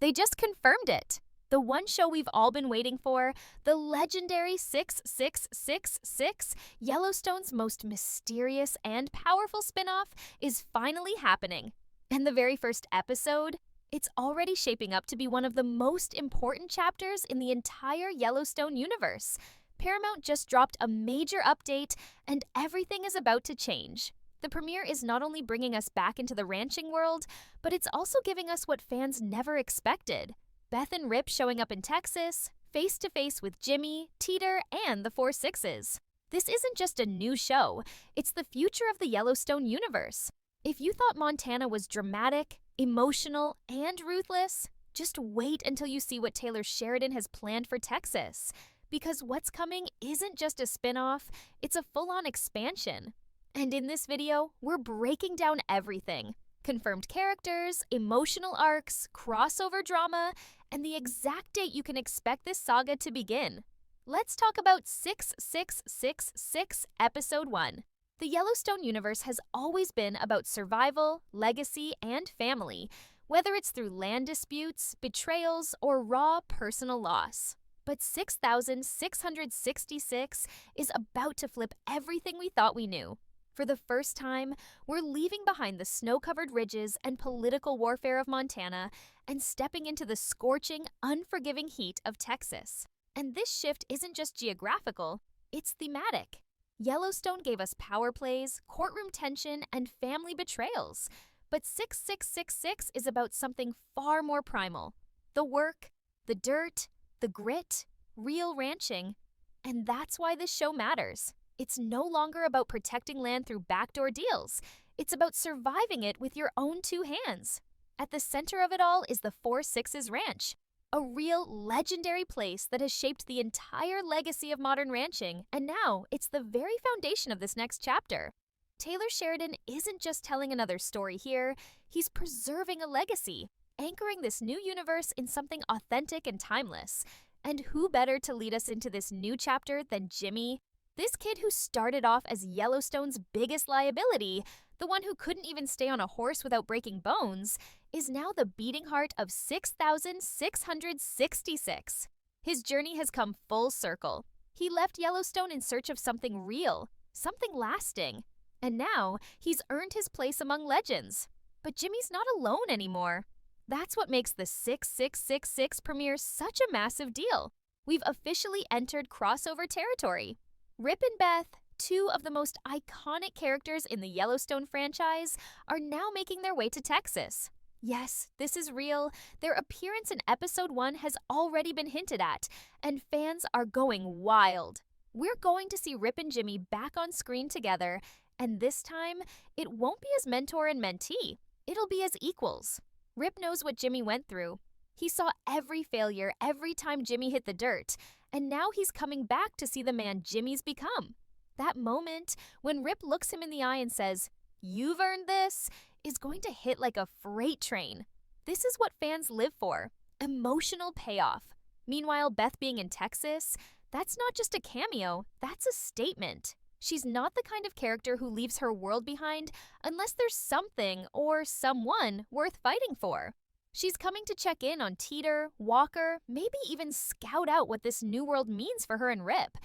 They just confirmed it. The one show we've all been waiting for, the legendary 6666, Yellowstone's most mysterious and powerful spinoff, is finally happening. And the very first episode, it's already shaping up to be one of the most important chapters in the entire Yellowstone universe. Paramount just dropped a major update, and everything is about to change. The premiere is not only bringing us back into the ranching world, but it's also giving us what fans never expected. Beth and Rip showing up in Texas, face-to-face with Jimmy, Teeter, and the Four Sixes. This isn't just a new show, it's the future of the Yellowstone universe. If you thought Montana was dramatic, emotional, and ruthless, just wait until you see what Taylor Sheridan has planned for Texas. Because what's coming isn't just a spin-off, it's a full-on expansion. And in this video, we're breaking down everything. Confirmed characters, emotional arcs, crossover drama, and the exact date you can expect this saga to begin. Let's talk about 6666 Episode 1. The Yellowstone universe has always been about survival, legacy, and family, whether it's through land disputes, betrayals, or raw personal loss. But 6666 is about to flip everything we thought we knew. For the first time, we're leaving behind the snow-covered ridges and political warfare of Montana and stepping into the scorching, unforgiving heat of Texas. And this shift isn't just geographical, it's thematic. Yellowstone gave us power plays, courtroom tension, and family betrayals. But 6666 is about something far more primal. The work, the dirt, the grit, real ranching. And that's why this show matters. It's no longer about protecting land through backdoor deals. It's about surviving it with your own two hands. At the center of it all is the Four Sixes Ranch, a real legendary place that has shaped the entire legacy of modern ranching, and now it's the very foundation of this next chapter. Taylor Sheridan isn't just telling another story here, he's preserving a legacy, anchoring this new universe in something authentic and timeless. And who better to lead us into this new chapter than Jimmy? This kid who started off as Yellowstone's biggest liability, the one who couldn't even stay on a horse without breaking bones, is now the beating heart of 6666. His journey has come full circle. He left Yellowstone in search of something real, something lasting. And now, he's earned his place among legends. But Jimmy's not alone anymore. That's what makes the 6666 premiere such a massive deal. We've officially entered crossover territory. Rip and Beth, two of the most iconic characters in the Yellowstone franchise, are now making their way to Texas. Yes, this is real. Their appearance in Episode 1 has already been hinted at, and fans are going wild. We're going to see Rip and Jimmy back on screen together, and this time, it won't be as mentor and mentee. It'll be as equals. Rip knows what Jimmy went through. He saw every failure every time Jimmy hit the dirt, and now he's coming back to see the man Jimmy's become. That moment, when Rip looks him in the eye and says, "You've earned this," is going to hit like a freight train. This is what fans live for, emotional payoff. Meanwhile, Beth being in Texas, that's not just a cameo, that's a statement. She's not the kind of character who leaves her world behind unless there's something or someone worth fighting for. She's coming to check in on Teeter, Walker, maybe even scout out what this new world means for her and Rip.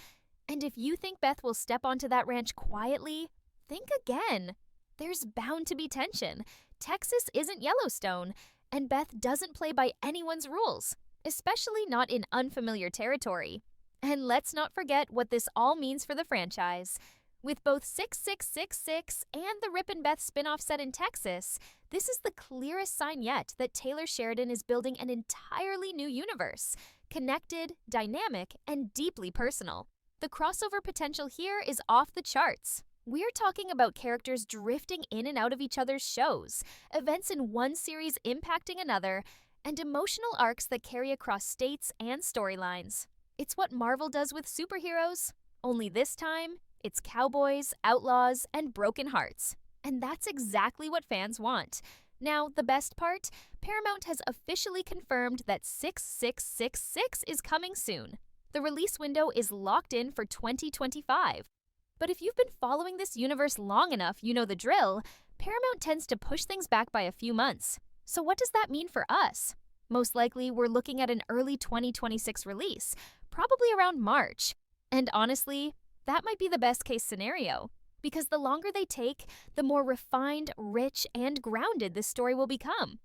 And if you think Beth will step onto that ranch quietly, think again. There's bound to be tension. Texas isn't Yellowstone, and Beth doesn't play by anyone's rules, especially not in unfamiliar territory. And let's not forget what this all means for the franchise. With both 6666 and the Rip and Beth spinoff set in Texas, this is the clearest sign yet that Taylor Sheridan is building an entirely new universe, connected, dynamic, and deeply personal. The crossover potential here is off the charts. We're talking about characters drifting in and out of each other's shows, events in one series impacting another, and emotional arcs that carry across states and storylines. It's what Marvel does with superheroes, only this time, it's cowboys, outlaws, and broken hearts. And that's exactly what fans want. Now, the best part? Paramount has officially confirmed that 6666 is coming soon. The release window is locked in for 2025. But if you've been following this universe long enough, you know the drill. Paramount tends to push things back by a few months. So what does that mean for us? Most likely, we're looking at an early 2026 release, probably around March. And honestly, that might be the best case scenario, because the longer they take, the more refined, rich, and grounded this story will become.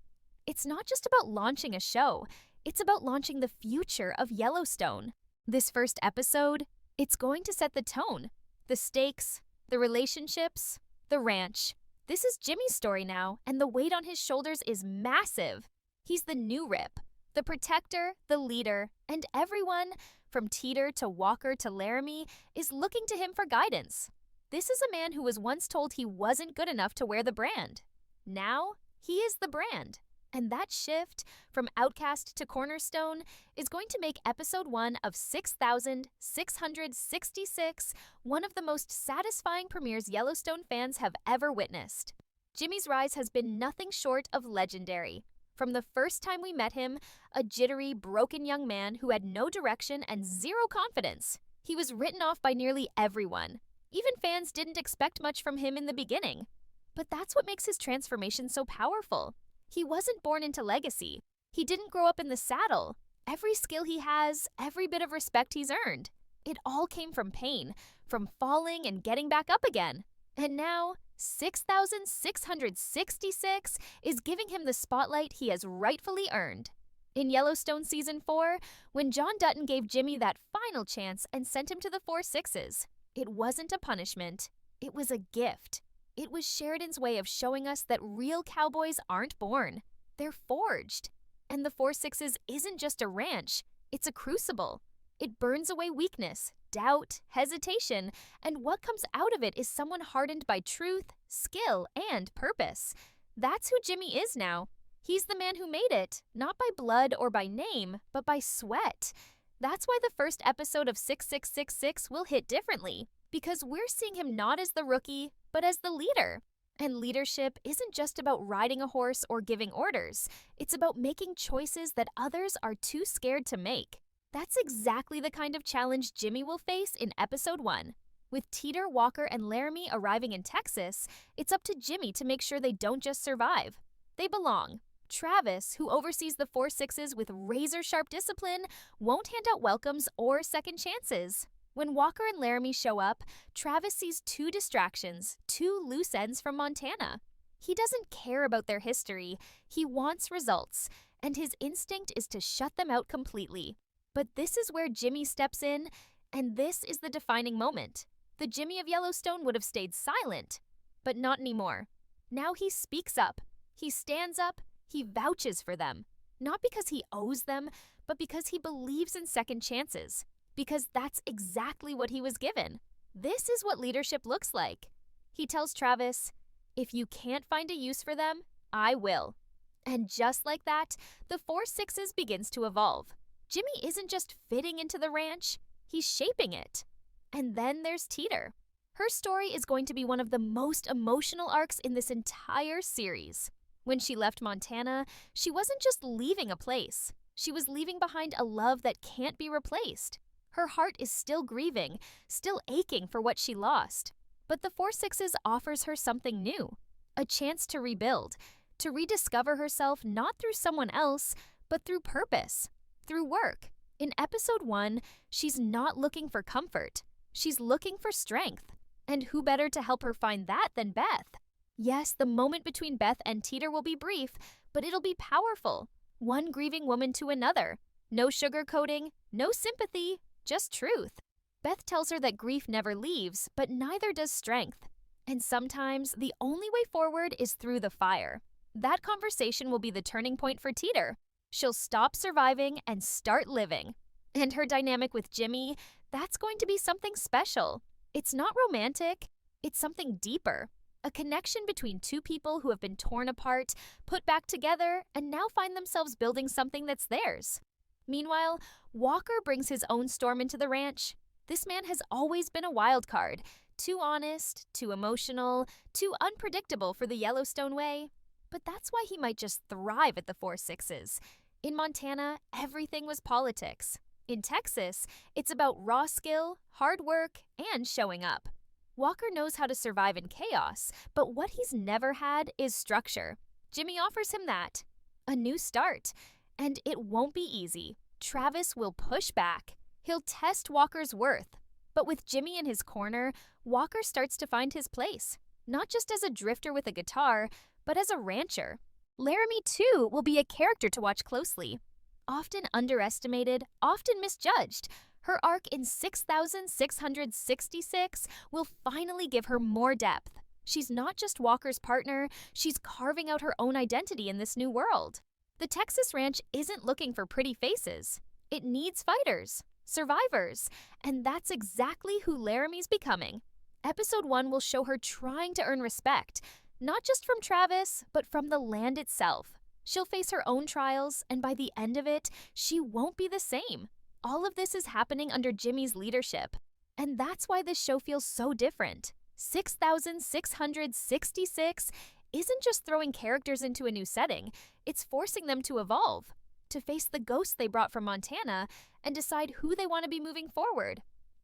It's not just about launching a show, it's about launching the future of Yellowstone. This first episode, it's going to set the tone, the stakes, the relationships, the ranch. This is Jimmy's story now, and the weight on his shoulders is massive. He's the new Rip, the protector, the leader, and everyone, from Teeter to Walker to Laramie, is looking to him for guidance. This is a man who was once told he wasn't good enough to wear the brand. Now, he is the brand. And that shift from outcast to cornerstone is going to make episode 1 of 6,666 one of the most satisfying premieres Yellowstone fans have ever witnessed. Jimmy's rise has been nothing short of legendary. From the first time we met him, a jittery, broken young man who had no direction and zero confidence, he was written off by nearly everyone. Even fans didn't expect much from him in the beginning. But that's what makes his transformation so powerful. He wasn't born into legacy. He didn't grow up in the saddle. Every skill he has, every bit of respect he's earned, it all came from pain, from falling and getting back up again. And now, 6,666 is giving him the spotlight he has rightfully earned. In Yellowstone Season 4, when John Dutton gave Jimmy that final chance and sent him to the Four Sixes, it wasn't a punishment. It was a gift. It was Sheridan's way of showing us that real cowboys aren't born. They're forged. And the Four Sixes isn't just a ranch, it's a crucible. It burns away weakness, doubt, hesitation, and what comes out of it is someone hardened by truth, skill, and purpose. That's who Jimmy is now. He's the man who made it, not by blood or by name, but by sweat. That's why the first episode of 6666 will hit differently, because we're seeing him not as the rookie, but as the leader. And leadership isn't just about riding a horse or giving orders. It's about making choices that others are too scared to make. That's exactly the kind of challenge Jimmy will face in episode 1. With Teeter, Walker, and Laramie arriving in Texas, it's up to Jimmy to make sure they don't just survive. They belong. Travis, who oversees the Four Sixes with razor-sharp discipline, won't hand out welcomes or second chances. When Walker and Laramie show up, Travis sees 2 distractions, 2 loose ends from Montana. He doesn't care about their history. He wants results, and his instinct is to shut them out completely. But this is where Jimmy steps in, and this is the defining moment. The Jimmy of Yellowstone would have stayed silent, but not anymore. Now he speaks up. He stands up. He vouches for them. Not because he owes them, but because he believes in second chances. Because that's exactly what he was given. This is what leadership looks like. He tells Travis, "If you can't find a use for them, I will." And just like that, the Four Sixes begins to evolve. Jimmy isn't just fitting into the ranch, he's shaping it. And then there's Teeter. Her story is going to be one of the most emotional arcs in this entire series. When she left Montana, she wasn't just leaving a place. She was leaving behind a love that can't be replaced. Her heart is still grieving, still aching for what she lost. But the Four Sixes offers her something new, a chance to rebuild, to rediscover herself not through someone else, but through purpose, through work. In episode 1, she's not looking for comfort. She's looking for strength. And who better to help her find that than Beth? Yes, the moment between Beth and Teeter will be brief, but it'll be powerful. One grieving woman to another. No sugarcoating, no sympathy, just truth. Beth tells her that grief never leaves, but neither does strength. And sometimes the only way forward is through the fire. That conversation will be the turning point for Teeter. She'll stop surviving and start living. And her dynamic with Jimmy, that's going to be something special. It's not romantic, it's something deeper. A connection between 2 people who have been torn apart, put back together, and now find themselves building something that's theirs. Meanwhile, Walker brings his own storm into the ranch. This man has always been a wild card, too honest, too emotional, too unpredictable for the Yellowstone way. But that's why he might just thrive at the Four Sixes. In Montana, everything was politics. In Texas, it's about raw skill, hard work, and showing up. Walker knows how to survive in chaos, but what he's never had is structure. Jimmy offers him that. A new start. And it won't be easy. Travis will push back. He'll test Walker's worth. But with Jimmy in his corner, Walker starts to find his place, not just as a drifter with a guitar, but as a rancher. Laramie, too, will be a character to watch closely. Often underestimated, often misjudged, her arc in 6,666 will finally give her more depth. She's not just Walker's partner, she's carving out her own identity in this new world. The Texas ranch isn't looking for pretty faces. It needs fighters, survivors, and that's exactly who Laramie's becoming. Episode 1 will show her trying to earn respect, not just from Travis, but from the land itself. She'll face her own trials, and by the end of it, she won't be the same. All of this is happening under Jimmy's leadership, and that's why this show feels so different. 6,666 isn't just throwing characters into a new setting, it's forcing them to evolve, to face the ghosts they brought from Montana, and decide who they want to be moving forward.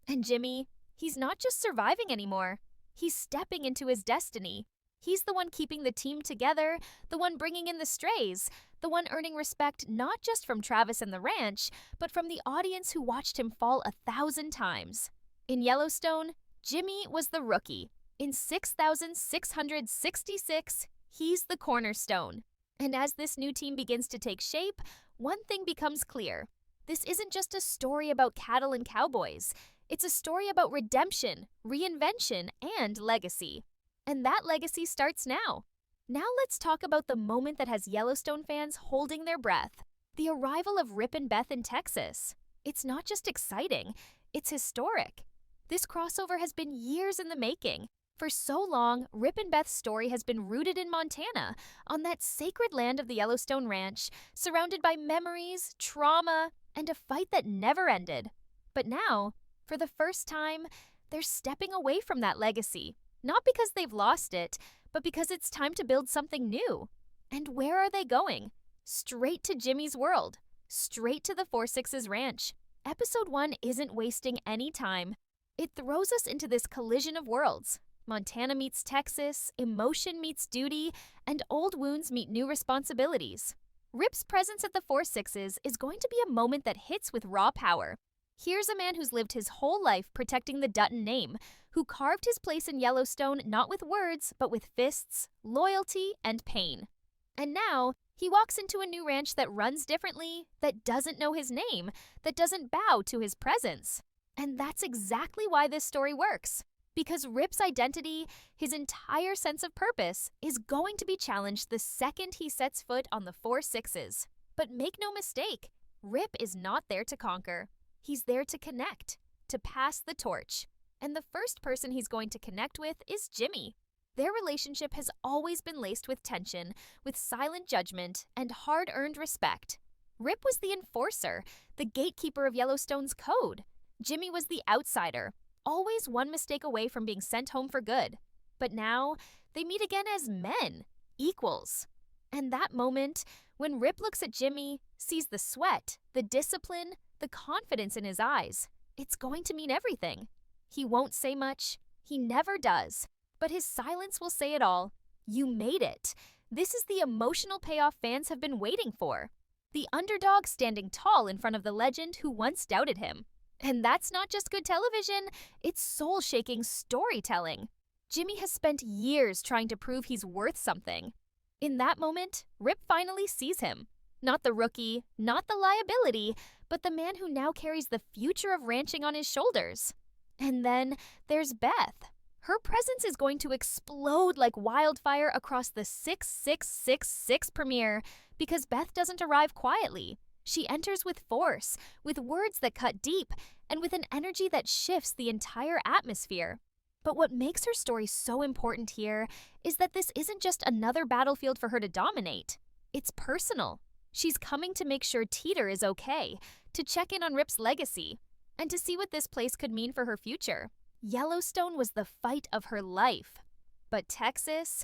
And Jimmy, he's not just surviving anymore, he's stepping into his destiny. He's the one keeping the team together, the one bringing in the strays, the one earning respect not just from Travis and the ranch, but from the audience who watched him fall 1,000 times. In Yellowstone, Jimmy was the rookie. In 6,666, he's the cornerstone. And as this new team begins to take shape, one thing becomes clear. This isn't just a story about cattle and cowboys. It's a story about redemption, reinvention, and legacy. And that legacy starts now. Now let's talk about the moment that has Yellowstone fans holding their breath. The arrival of Rip and Beth in Texas. It's not just exciting, it's historic. This crossover has been years in the making. For so long, Rip and Beth's story has been rooted in Montana, on that sacred land of the Yellowstone Ranch, surrounded by memories, trauma, and a fight that never ended. But now, for the first time, they're stepping away from that legacy. Not because they've lost it, but because it's time to build something new. And where are they going? Straight to Jimmy's world. Straight to the 4-6's ranch. Episode 1 isn't wasting any time. It throws us into this collision of worlds. Montana meets Texas, emotion meets duty, and old wounds meet new responsibilities. Rip's presence at the 4-6's is going to be a moment that hits with raw power. Here's a man who's lived his whole life protecting the Dutton name, who carved his place in Yellowstone not with words, but with fists, loyalty, and pain. And now, he walks into a new ranch that runs differently, that doesn't know his name, that doesn't bow to his presence. And that's exactly why this story works. Because Rip's identity, his entire sense of purpose, is going to be challenged the second he sets foot on the 4-6's. But make no mistake, Rip is not there to conquer. He's there to connect, to pass the torch. And the first person he's going to connect with is Jimmy. Their relationship has always been laced with tension, with silent judgment, and hard-earned respect. Rip was the enforcer, the gatekeeper of Yellowstone's code. Jimmy was the outsider, always one mistake away from being sent home for good. But now, they meet again as men, equals. And that moment, when Rip looks at Jimmy, sees the sweat, the discipline, the confidence in his eyes, it's going to mean everything. He won't say much. He never does. But his silence will say it all. You made it. This is the emotional payoff fans have been waiting for. The underdog standing tall in front of the legend who once doubted him. And that's not just good television, it's soul-shaking storytelling. Jimmy has spent years trying to prove he's worth something. In that moment, Rip finally sees him. Not the rookie, not the liability, but the man who now carries the future of ranching on his shoulders. And then there's Beth. Her presence is going to explode like wildfire across the 6,666 premiere because Beth doesn't arrive quietly. She enters with force, with words that cut deep, and with an energy that shifts the entire atmosphere. But what makes her story so important here is that this isn't just another battlefield for her to dominate. It's personal. She's coming to make sure Teeter is okay, to check in on Rip's legacy, and to see what this place could mean for her future. Yellowstone was the fight of her life. But Texas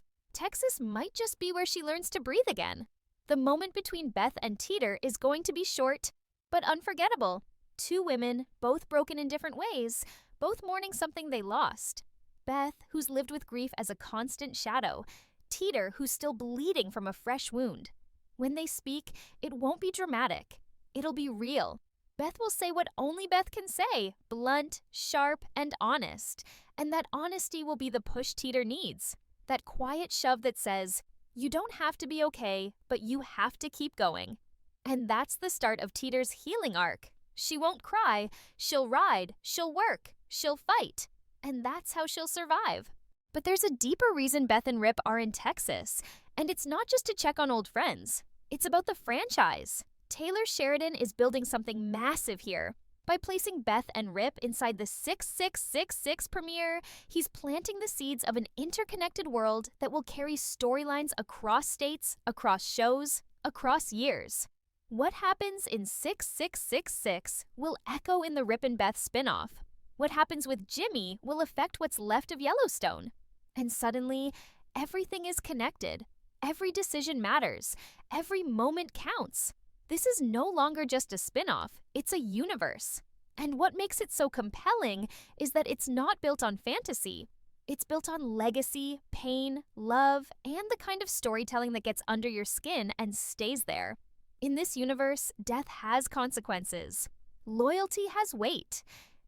might just be where she learns to breathe again. The moment between Beth and Teeter is going to be short, but unforgettable. Two women, both broken in different ways, both mourning something they lost. Beth, who's lived with grief as a constant shadow. Teeter, who's still bleeding from a fresh wound. When they speak, it won't be dramatic. It'll be real. Beth will say what only Beth can say, blunt, sharp, and honest. And that honesty will be the push Teeter needs. That quiet shove that says, you don't have to be okay, but you have to keep going. And that's the start of Teeter's healing arc. She won't cry, she'll ride, she'll work, she'll fight. And that's how she'll survive. But there's a deeper reason Beth and Rip are in Texas. And it's not just to check on old friends. It's about the franchise. Taylor Sheridan is building something massive here. By placing Beth and Rip inside the 6666 premiere, he's planting the seeds of an interconnected world that will carry storylines across states, across shows, across years. What happens in 6666 will echo in the Rip and Beth spinoff. What happens with Jimmy will affect what's left of Yellowstone. And suddenly, everything is connected. Every decision matters. Every moment counts. This is no longer just a spin-off, it's a universe. And what makes it so compelling is that it's not built on fantasy. It's built on legacy, pain, love, and the kind of storytelling that gets under your skin and stays there. In this universe, death has consequences. Loyalty has weight.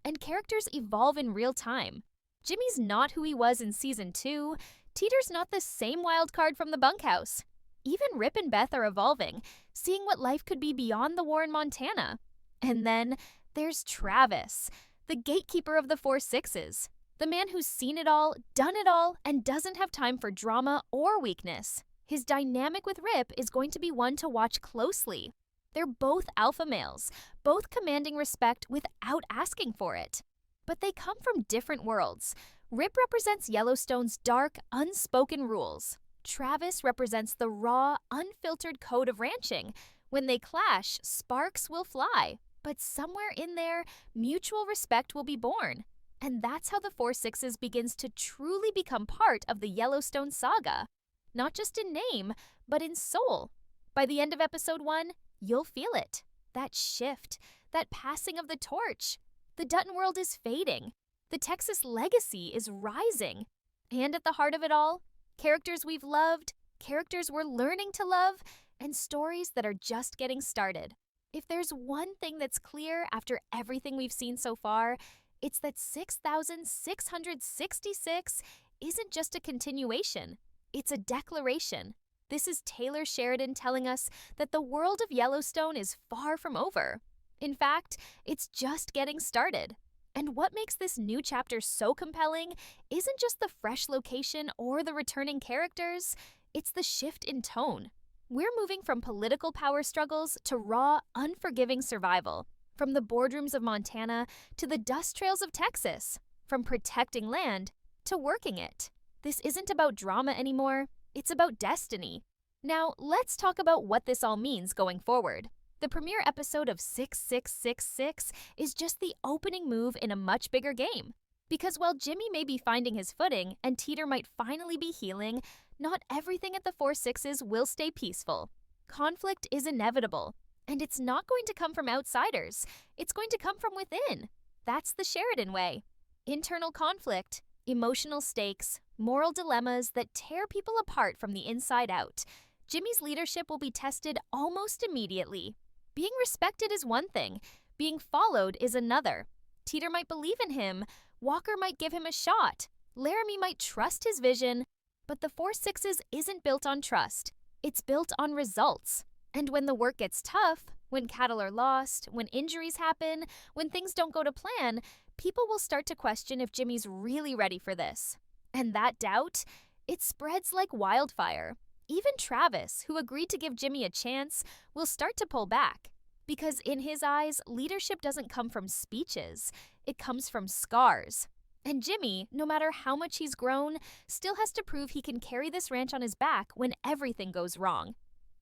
And characters evolve in real time. Jimmy's not who he was in Season 2. Teeter's not the same wild card from the bunkhouse. Even Rip and Beth are evolving, seeing what life could be beyond the war in Montana. And then there's Travis, the gatekeeper of the 4 Sixes, the man who's seen it all, done it all, and doesn't have time for drama or weakness. His dynamic with Rip is going to be one to watch closely. They're both alpha males, both commanding respect without asking for it. But they come from different worlds. Rip represents Yellowstone's dark, unspoken rules. Travis represents the raw, unfiltered code of ranching. When they clash, sparks will fly. But somewhere in there, mutual respect will be born. And that's how the 4 Sixes begins to truly become part of the Yellowstone saga. Not just in name, but in soul. By the end of Episode 1, you'll feel it. That shift, that passing of the torch. The Dutton world is fading. The Texas legacy is rising. And at the heart of it all, characters we've loved, characters we're learning to love, and stories that are just getting started. If there's one thing that's clear after everything we've seen so far, it's that 6,666 isn't just a continuation. It's a declaration. This is Taylor Sheridan telling us that the world of Yellowstone is far from over. In fact, it's just getting started. And what makes this new chapter so compelling isn't just the fresh location or the returning characters, it's the shift in tone. We're moving from political power struggles to raw, unforgiving survival. From the boardrooms of Montana to the dust trails of Texas. From protecting land to working it. This isn't about drama anymore. It's about destiny. Now, let's talk about what this all means going forward. The premiere episode of 6666 is just the opening move in a much bigger game. Because while Jimmy may be finding his footing and Teeter might finally be healing, not everything at the 4 Sixes will stay peaceful. Conflict is inevitable, and it's not going to come from outsiders. It's going to come from within. That's the Sheridan way. Internal conflict, emotional stakes, moral dilemmas that tear people apart from the inside out. Jimmy's leadership will be tested almost immediately. Being respected is one thing. Being followed is another. Teeter might believe in him. Walker might give him a shot. Laramie might trust his vision. But the 4 Sixes isn't built on trust. It's built on results. And when the work gets tough, when cattle are lost, when injuries happen, when things don't go to plan, people will start to question if Jimmy's really ready for this. And that doubt, it spreads like wildfire. Even Travis, who agreed to give Jimmy a chance, will start to pull back. Because in his eyes, leadership doesn't come from speeches. It comes from scars. And Jimmy, no matter how much he's grown, still has to prove he can carry this ranch on his back when everything goes wrong.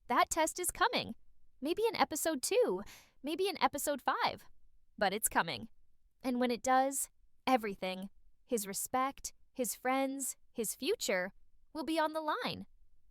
That test is coming. Maybe in Episode 2, maybe in Episode 5. But it's coming. And when it does, everything, his respect, his friends, his future, will be on the line.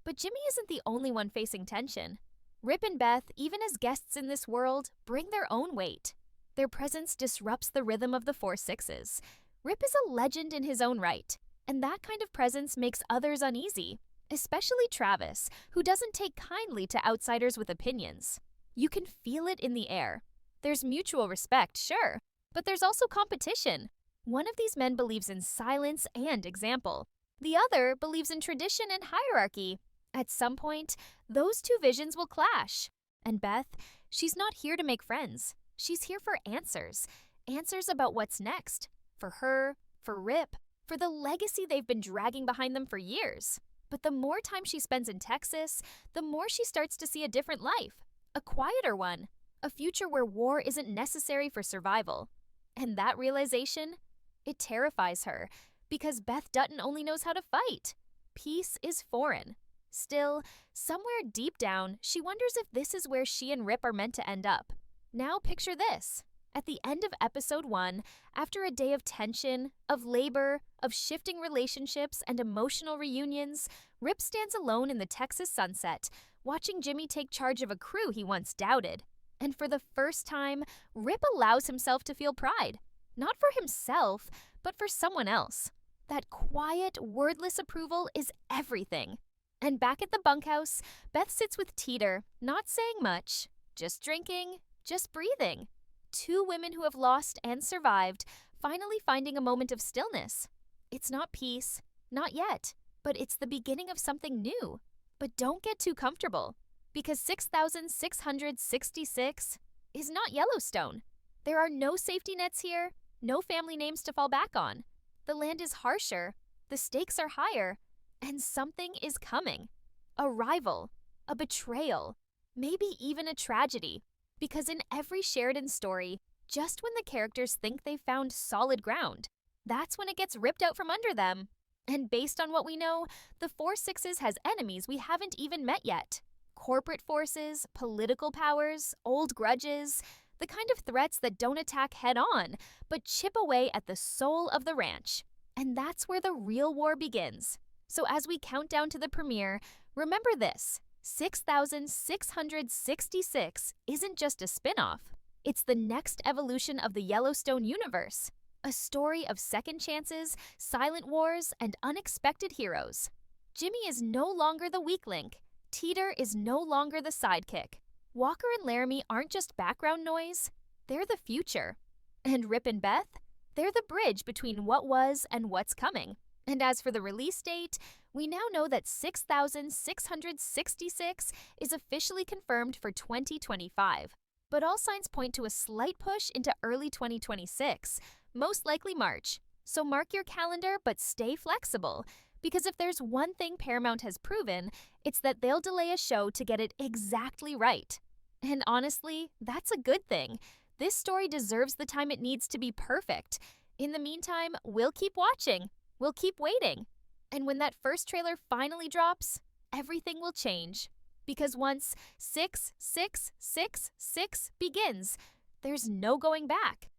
But Jimmy isn't the only one facing tension. Rip and Beth, even as guests in this world, bring their own weight. Their presence disrupts the rhythm of the 4 Sixes. Rip is a legend in his own right, and that kind of presence makes others uneasy. Especially Travis, who doesn't take kindly to outsiders with opinions. You can feel it in the air. There's mutual respect, sure, but there's also competition. One of these men believes in silence and example. The other believes in tradition and hierarchy. At some point, those two visions will clash. And Beth, she's not here to make friends. She's here for answers. Answers about what's next. For her, for Rip, for the legacy they've been dragging behind them for years. But the more time she spends in Texas, the more she starts to see a different life. A quieter one. A future where war isn't necessary for survival. And that realization, it terrifies her, because Beth Dutton only knows how to fight. Peace is foreign. Still, somewhere deep down, she wonders if this is where she and Rip are meant to end up. Now picture this. At the end of episode 1, after a day of tension, of labor, of shifting relationships and emotional reunions, Rip stands alone in the Texas sunset, watching Jimmy take charge of a crew he once doubted. And for the first time, Rip allows himself to feel pride. Not for himself, but for someone else. That quiet, wordless approval is everything. And back at the bunkhouse, Beth sits with Teeter, not saying much, just drinking, just breathing. Two women who have lost and survived, finally finding a moment of stillness. It's not peace, not yet, but it's the beginning of something new. But don't get too comfortable, because 6,666 is not Yellowstone. There are no safety nets here, no family names to fall back on. The land is harsher, the stakes are higher, and something is coming. A rival, a betrayal, maybe even a tragedy. Because in every Sheridan story, just when the characters think they've found solid ground, that's when it gets ripped out from under them. And based on what we know, the 4-6 has enemies we haven't even met yet. Corporate forces, political powers, old grudges, the kind of threats that don't attack head-on, but chip away at the soul of the ranch. And that's where the real war begins. So as we count down to the premiere, remember this. 6,666 isn't just a spin-off. It's the next evolution of the Yellowstone universe. A story of second chances, silent wars, and unexpected heroes. Jimmy is no longer the weak link. Teeter is no longer the sidekick. Walker and Laramie aren't just background noise. They're the future. And Rip and Beth? They're the bridge between what was and what's coming. And as for the release date, we now know that 6,666 is officially confirmed for 2025. But all signs point to a slight push into early 2026, most likely March. So mark your calendar, but stay flexible. Because if there's one thing Paramount has proven, it's that they'll delay a show to get it exactly right. And honestly, that's a good thing. This story deserves the time it needs to be perfect. In the meantime, we'll keep watching. We'll keep waiting. And when that first trailer finally drops, everything will change. Because once 6,666 begins, there's no going back.